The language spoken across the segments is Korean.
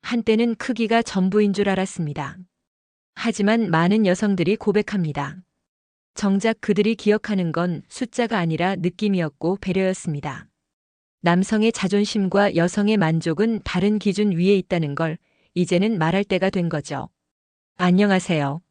한때는 크기가 전부인 줄 알았습니다. 하지만 많은 여성들이 고백합니다. 정작 그들이 기억하는 건 숫자가 아니라 느낌이었고 배려였습니다. 남성의 자존심과 여성의 만족은 다른 기준 위에 있다는 걸 이제는 말할 때가 된 거죠. 안녕하세요.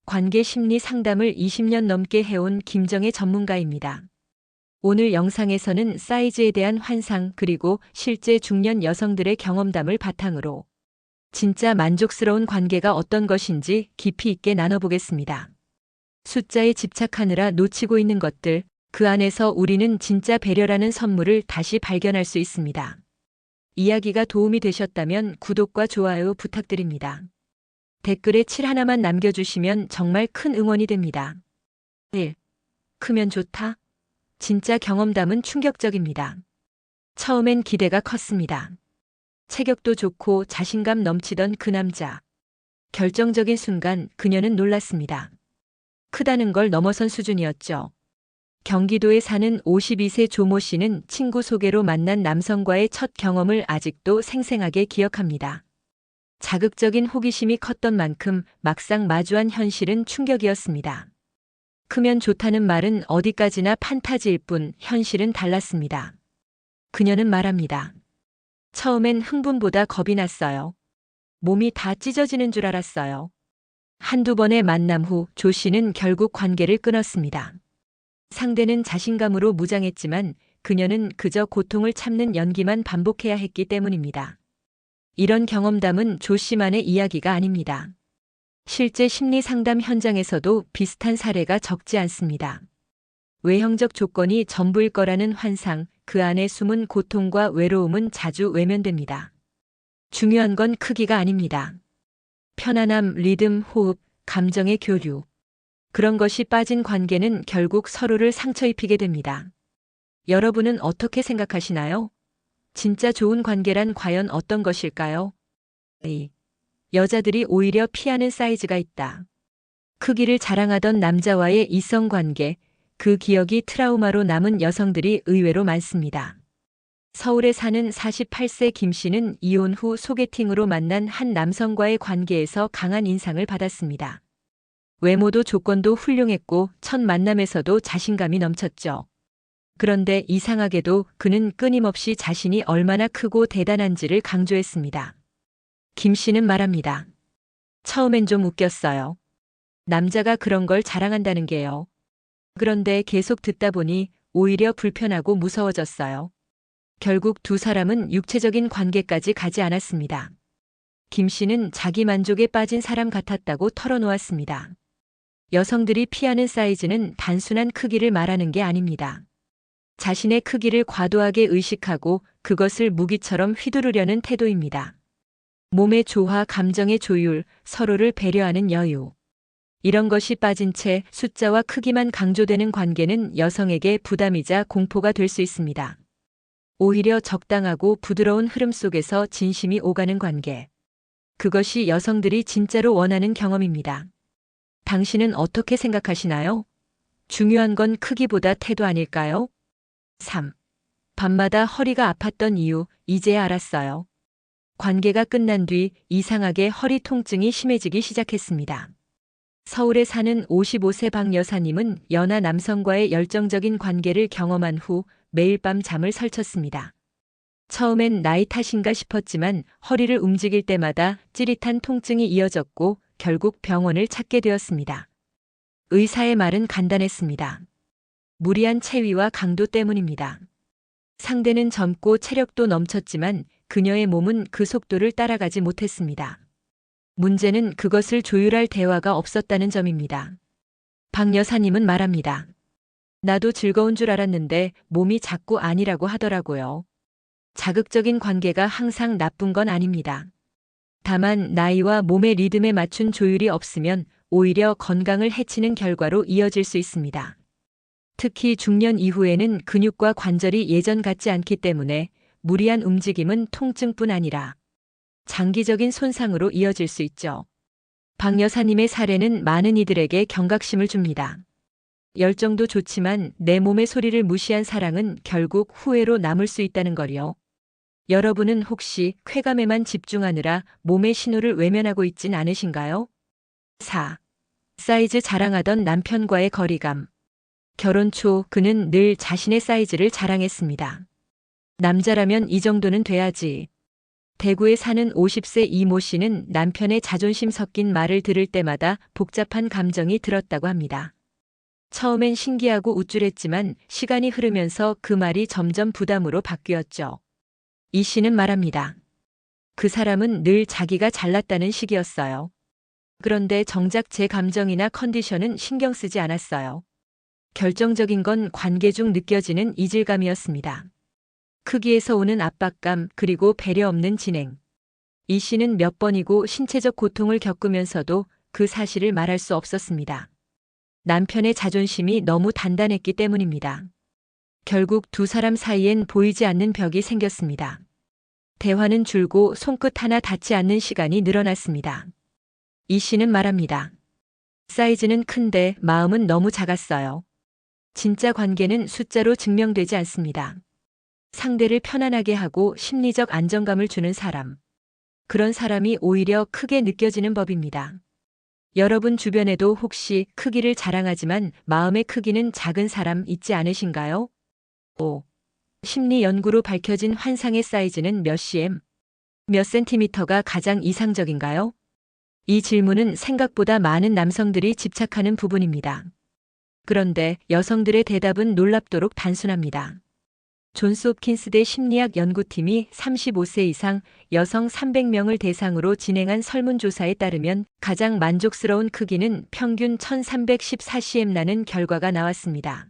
관계 심리 상담을 20년 넘게 해온 김정혜 전문가입니다. 오늘 영상에서는 사이즈에 대한 환상 그리고 실제 중년 여성들의 경험담을 바탕으로 진짜 만족스러운 관계가 어떤 것인지 깊이 있게 나눠보겠습니다. 숫자에 집착하느라 놓치고 있는 것들, 그 안에서 우리는 진짜 배려라는 선물을 다시 발견할 수 있습니다. 이야기가 도움이 되셨다면 구독과 좋아요 부탁드립니다. 댓글에 7 하나만 남겨주시면 정말 큰 응원이 됩니다. 1. 크면 좋다? 진짜 경험담은 충격적입니다. 처음엔 기대가 컸습니다. 체격도 좋고 자신감 넘치던 그 남자. 결정적인 순간 그녀는 놀랐습니다. 크다는 걸 넘어선 수준이었죠. 경기도에 사는 52세 조모 씨는 친구 소개로 만난 남성과의 첫 경험을 아직도 생생하게 기억합니다. 자극적인 호기심이 컸던 만큼 막상 마주한 현실은 충격이었습니다. 크면 좋다는 말은 어디까지나 판타지일 뿐 현실은 달랐습니다. 그녀는 말합니다. 처음엔 흥분보다 겁이 났어요. 몸이 다 찢어지는 줄 알았어요. 한두 번의 만남 후 조 씨는 결국 관계를 끊었습니다. 상대는 자신감으로 무장했지만 그녀는 그저 고통을 참는 연기만 반복해야 했기 때문입니다. 이런 경험담은 조 씨만의 이야기가 아닙니다. 실제 심리 상담 현장에서도 비슷한 사례가 적지 않습니다. 외형적 조건이 전부일 거라는 환상, 그 안에 숨은 고통과 외로움은 자주 외면됩니다. 중요한 건 크기가 아닙니다. 편안함, 리듬, 호흡, 감정의 교류. 그런 것이 빠진 관계는 결국 서로를 상처 입히게 됩니다. 여러분은 어떻게 생각하시나요? 진짜 좋은 관계란 과연 어떤 것일까요? 2. 여자들이 오히려 피하는 사이즈가 있다. 크기를 자랑하던 남자와의 이성관계, 그 기억이 트라우마로 남은 여성들이 의외로 많습니다. 서울에 사는 48세 김 씨는 이혼 후 소개팅으로 만난 한 남성과의 관계에서 강한 인상을 받았습니다. 외모도 조건도 훌륭했고 첫 만남에서도 자신감이 넘쳤죠. 그런데 이상하게도 그는 끊임없이 자신이 얼마나 크고 대단한지를 강조했습니다. 김 씨는 말합니다. 처음엔 좀 웃겼어요. 남자가 그런 걸 자랑한다는 게요. 그런데 계속 듣다 보니 오히려 불편하고 무서워졌어요. 결국 두 사람은 육체적인 관계까지 가지 않았습니다. 김 씨는 자기 만족에 빠진 사람 같았다고 털어놓았습니다. 여성들이 피하는 사이즈는 단순한 크기를 말하는 게 아닙니다. 자신의 크기를 과도하게 의식하고 그것을 무기처럼 휘두르려는 태도입니다. 몸의 조화, 감정의 조율, 서로를 배려하는 여유. 이런 것이 빠진 채 숫자와 크기만 강조되는 관계는 여성에게 부담이자 공포가 될 수 있습니다. 오히려 적당하고 부드러운 흐름 속에서 진심이 오가는 관계. 그것이 여성들이 진짜로 원하는 경험입니다. 당신은 어떻게 생각하시나요? 중요한 건 크기보다 태도 아닐까요? 3. 밤마다 허리가 아팠던 이유, 이제야 알았어요. 관계가 끝난 뒤 이상하게 허리 통증이 심해지기 시작했습니다. 서울에 사는 55세 박 여사님은 연하 남성과의 열정적인 관계를 경험한 후 매일 밤 잠을 설쳤습니다. 처음엔 나이 탓인가 싶었지만 허리를 움직일 때마다 찌릿한 통증이 이어졌고 결국 병원을 찾게 되었습니다. 의사의 말은 간단했습니다. 무리한 체위와 강도 때문입니다. 상대는 젊고 체력도 넘쳤지만 그녀의 몸은 그 속도를 따라가지 못했습니다. 문제는 그것을 조율할 대화가 없었다는 점입니다. 박 여사님은 말합니다. 나도 즐거운 줄 알았는데 몸이 자꾸 아니라고 하더라고요. 자극적인 관계가 항상 나쁜 건 아닙니다. 다만 나이와 몸의 리듬에 맞춘 조율이 없으면 오히려 건강을 해치는 결과로 이어질 수 있습니다. 특히 중년 이후에는 근육과 관절이 예전 같지 않기 때문에 무리한 움직임은 통증뿐 아니라 장기적인 손상으로 이어질 수 있죠. 박 여사님의 사례는 많은 이들에게 경각심을 줍니다. 열정도 좋지만 내 몸의 소리를 무시한 사랑은 결국 후회로 남을 수 있다는 걸요. 여러분은 혹시 쾌감에만 집중하느라 몸의 신호를 외면하고 있진 않으신가요? 4. 사이즈 자랑하던 남편과의 거리감. 결혼 초 그는 늘 자신의 사이즈를 자랑했습니다. 남자라면 이 정도는 돼야지. 대구에 사는 50세 이모 씨는 남편의 자존심 섞인 말을 들을 때마다 복잡한 감정이 들었다고 합니다. 처음엔 신기하고 우쭐했지만 시간이 흐르면서 그 말이 점점 부담으로 바뀌었죠. 이 씨는 말합니다. 그 사람은 늘 자기가 잘났다는 식이었어요. 그런데 정작 제 감정이나 컨디션은 신경 쓰지 않았어요. 결정적인 건 관계 중 느껴지는 이질감이었습니다. 크기에서 오는 압박감 그리고 배려 없는 진행. 이 씨는 몇 번이고 신체적 고통을 겪으면서도 그 사실을 말할 수 없었습니다. 남편의 자존심이 너무 단단했기 때문입니다. 결국 두 사람 사이엔 보이지 않는 벽이 생겼습니다. 대화는 줄고 손끝 하나 닿지 않는 시간이 늘어났습니다. 이 씨는 말합니다. 사이즈는 큰데 마음은 너무 작았어요. 진짜 관계는 숫자로 증명되지 않습니다. 상대를 편안하게 하고 심리적 안정감을 주는 사람. 그런 사람이 오히려 크게 느껴지는 법입니다. 여러분 주변에도 혹시 크기를 자랑하지만 마음의 크기는 작은 사람 있지 않으신가요? 5. 심리 연구로 밝혀진 환상의 사이즈는 몇 cm, 몇 센티미터가 가장 이상적인가요? 이 질문은 생각보다 많은 남성들이 집착하는 부분입니다. 그런데 여성들의 대답은 놀랍도록 단순합니다. 존스 홉킨스대 심리학 연구팀이 35세 이상 여성 300명을 대상으로 진행한 설문조사에 따르면 가장 만족스러운 크기는 평균 1314cm라는 결과가 나왔습니다.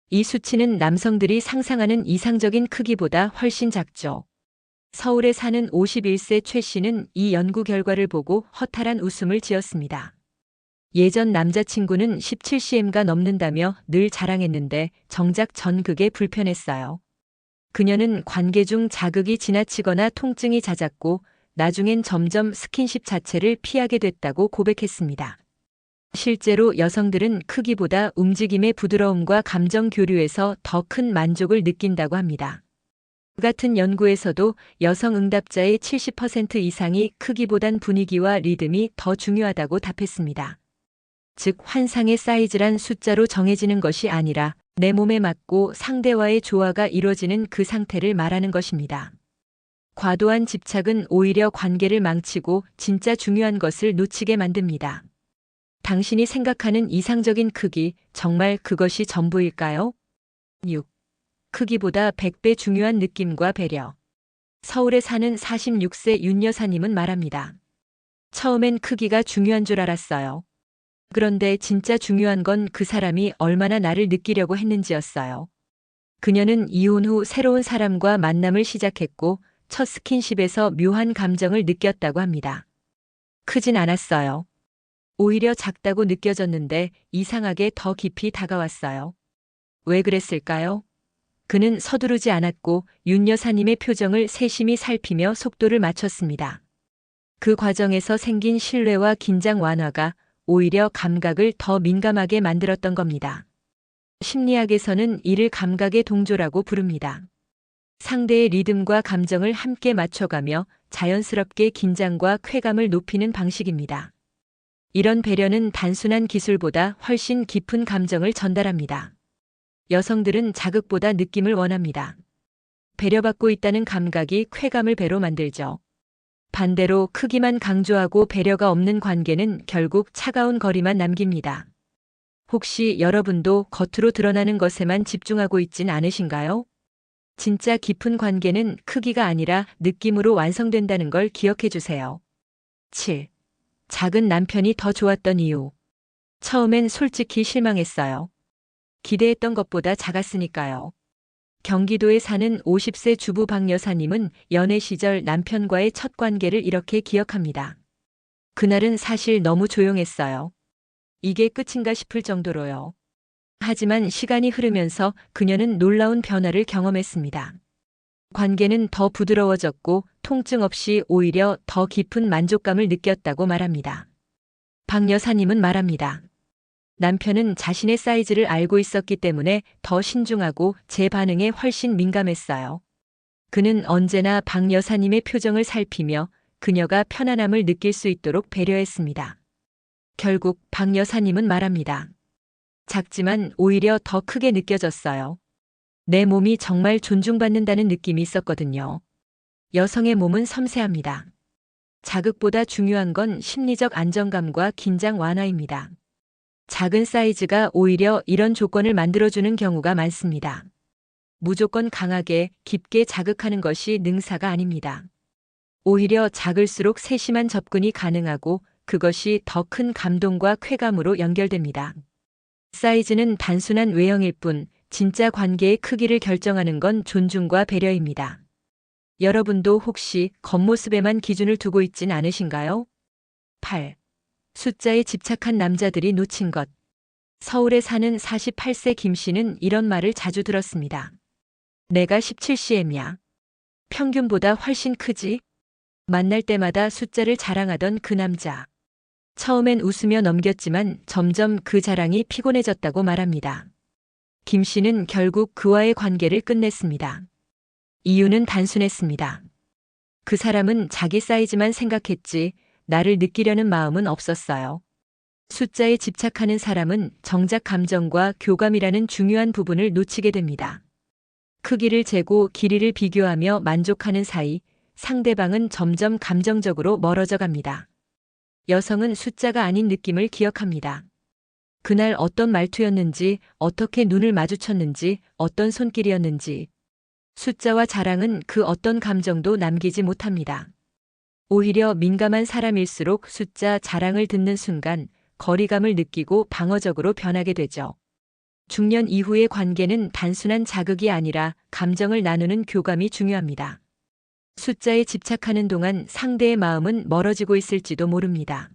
이 수치는 남성들이 상상하는 이상적인 크기보다 훨씬 작죠. 서울에 사는 51세 최 씨는 이 연구 결과를 보고 허탈한 웃음을 지었습니다. 예전 남자친구는 17cm가 넘는다며 늘 자랑했는데 정작 전 그게 불편했어요. 그녀는 관계 중 자극이 지나치거나 통증이 잦았고 나중엔 점점 스킨십 자체를 피하게 됐다고 고백했습니다. 실제로 여성들은 크기보다 움직임의 부드러움과 감정 교류에서 더 큰 만족을 느낀다고 합니다. 같은 연구에서도 여성 응답자의 70% 이상이 크기보단 분위기와 리듬이 더 중요하다고 답했습니다. 즉 환상의 사이즈란 숫자로 정해지는 것이 아니라 내 몸에 맞고 상대와의 조화가 이루어지는 그 상태를 말하는 것입니다. 과도한 집착은 오히려 관계를 망치고 진짜 중요한 것을 놓치게 만듭니다. 당신이 생각하는 이상적인 크기, 정말 그것이 전부일까요? 6. 크기보다 100배 중요한 느낌과 배려. 서울에 사는 46세 윤 여사님은 말합니다. 처음엔 크기가 중요한 줄 알았어요. 그런데 진짜 중요한 건 그 사람이 얼마나 나를 느끼려고 했는지였어요. 그녀는 이혼 후 새로운 사람과 만남을 시작했고 첫 스킨십에서 묘한 감정을 느꼈다고 합니다. 크진 않았어요. 오히려 작다고 느껴졌는데 이상하게 더 깊이 다가왔어요. 왜 그랬을까요? 그는 서두르지 않았고 윤 여사님의 표정을 세심히 살피며 속도를 맞췄습니다. 그 과정에서 생긴 신뢰와 긴장 완화가 오히려 감각을 더 민감하게 만들었던 겁니다. 심리학에서는 이를 감각의 동조라고 부릅니다. 상대의 리듬과 감정을 함께 맞춰가며 자연스럽게 긴장과 쾌감을 높이는 방식입니다. 이런 배려는 단순한 기술보다 훨씬 깊은 감정을 전달합니다. 여성들은 자극보다 느낌을 원합니다. 배려받고 있다는 감각이 쾌감을 배로 만들죠. 반대로 크기만 강조하고 배려가 없는 관계는 결국 차가운 거리만 남깁니다. 혹시 여러분도 겉으로 드러나는 것에만 집중하고 있진 않으신가요? 진짜 깊은 관계는 크기가 아니라 느낌으로 완성된다는 걸 기억해 주세요. 7. 작은 남편이 더 좋았던 이유. 처음엔 솔직히 실망했어요. 기대했던 것보다 작았으니까요. 경기도에 사는 50세 주부 박 여사님은 연애 시절 남편과의 첫 관계를 이렇게 기억합니다. 그날은 사실 너무 조용했어요. 이게 끝인가 싶을 정도로요. 하지만 시간이 흐르면서 그녀는 놀라운 변화를 경험했습니다. 관계는 더 부드러워졌고 통증 없이 오히려 더 깊은 만족감을 느꼈다고 말합니다. 박 여사님은 말합니다. 남편은 자신의 사이즈를 알고 있었기 때문에 더 신중하고 제 반응에 훨씬 민감했어요. 그는 언제나 박 여사님의 표정을 살피며 그녀가 편안함을 느낄 수 있도록 배려했습니다. 결국 박 여사님은 말합니다. 작지만 오히려 더 크게 느껴졌어요. 내 몸이 정말 존중받는다는 느낌이 있었거든요. 여성의 몸은 섬세합니다. 자극보다 중요한 건 심리적 안정감과 긴장 완화입니다. 작은 사이즈가 오히려 이런 조건을 만들어주는 경우가 많습니다. 무조건 강하게, 깊게 자극하는 것이 능사가 아닙니다. 오히려 작을수록 세심한 접근이 가능하고 그것이 더 큰 감동과 쾌감으로 연결됩니다. 사이즈는 단순한 외형일 뿐 진짜 관계의 크기를 결정하는 건 존중과 배려입니다. 여러분도 혹시 겉모습에만 기준을 두고 있진 않으신가요? 8. 숫자에 집착한 남자들이 놓친 것. 서울에 사는 48세 김 씨는 이런 말을 자주 들었습니다. 내가 17cm이야. 평균보다 훨씬 크지? 만날 때마다 숫자를 자랑하던 그 남자. 처음엔 웃으며 넘겼지만 점점 그 자랑이 피곤해졌다고 말합니다. 김 씨는 결국 그와의 관계를 끝냈습니다. 이유는 단순했습니다. 그 사람은 자기 사이즈만 생각했지 나를 느끼려는 마음은 없었어요. 숫자에 집착하는 사람은 정작 감정과 교감이라는 중요한 부분을 놓치게 됩니다. 크기를 재고 길이를 비교하며 만족하는 사이 상대방은 점점 감정적으로 멀어져 갑니다. 여성은 숫자가 아닌 느낌을 기억합니다. 그날 어떤 말투였는지, 어떻게 눈을 마주쳤는지, 어떤 손길이었는지. 숫자와 자랑은 그 어떤 감정도 남기지 못합니다. 오히려 민감한 사람일수록 숫자 자랑을 듣는 순간 거리감을 느끼고 방어적으로 변하게 되죠. 중년 이후의 관계는 단순한 자극이 아니라 감정을 나누는 교감이 중요합니다. 숫자에 집착하는 동안 상대의 마음은 멀어지고 있을지도 모릅니다.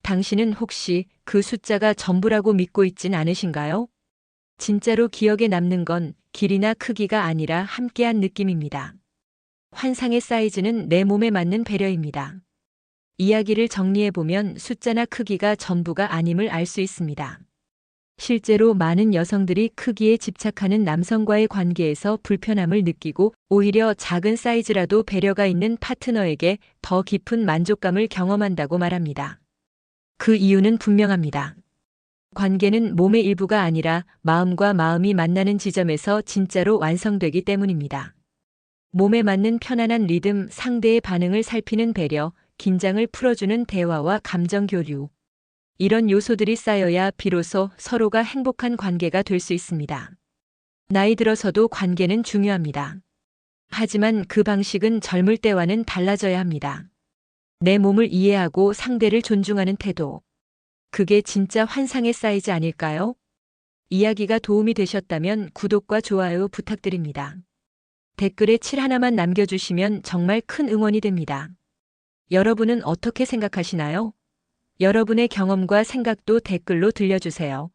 당신은 혹시 그 숫자가 전부라고 믿고 있진 않으신가요? 진짜로 기억에 남는 건 길이나 크기가 아니라 함께한 느낌입니다. 환상의 사이즈는 내 몸에 맞는 배려입니다. 이야기를 정리해보면 숫자나 크기가 전부가 아님을 알 수 있습니다. 실제로 많은 여성들이 크기에 집착하는 남성과의 관계에서 불편함을 느끼고 오히려 작은 사이즈라도 배려가 있는 파트너에게 더 깊은 만족감을 경험한다고 말합니다. 그 이유는 분명합니다. 관계는 몸의 일부가 아니라 마음과 마음이 만나는 지점에서 진짜로 완성되기 때문입니다. 몸에 맞는 편안한 리듬, 상대의 반응을 살피는 배려, 긴장을 풀어주는 대화와 감정 교류. 이런 요소들이 쌓여야 비로소 서로가 행복한 관계가 될 수 있습니다. 나이 들어서도 관계는 중요합니다. 하지만 그 방식은 젊을 때와는 달라져야 합니다. 내 몸을 이해하고 상대를 존중하는 태도. 그게 진짜 환상의 사이즈 아닐까요? 이야기가 도움이 되셨다면 구독과 좋아요 부탁드립니다. 댓글에 7 하나만 남겨주시면 정말 큰 응원이 됩니다. 여러분은 어떻게 생각하시나요? 여러분의 경험과 생각도 댓글로 들려주세요.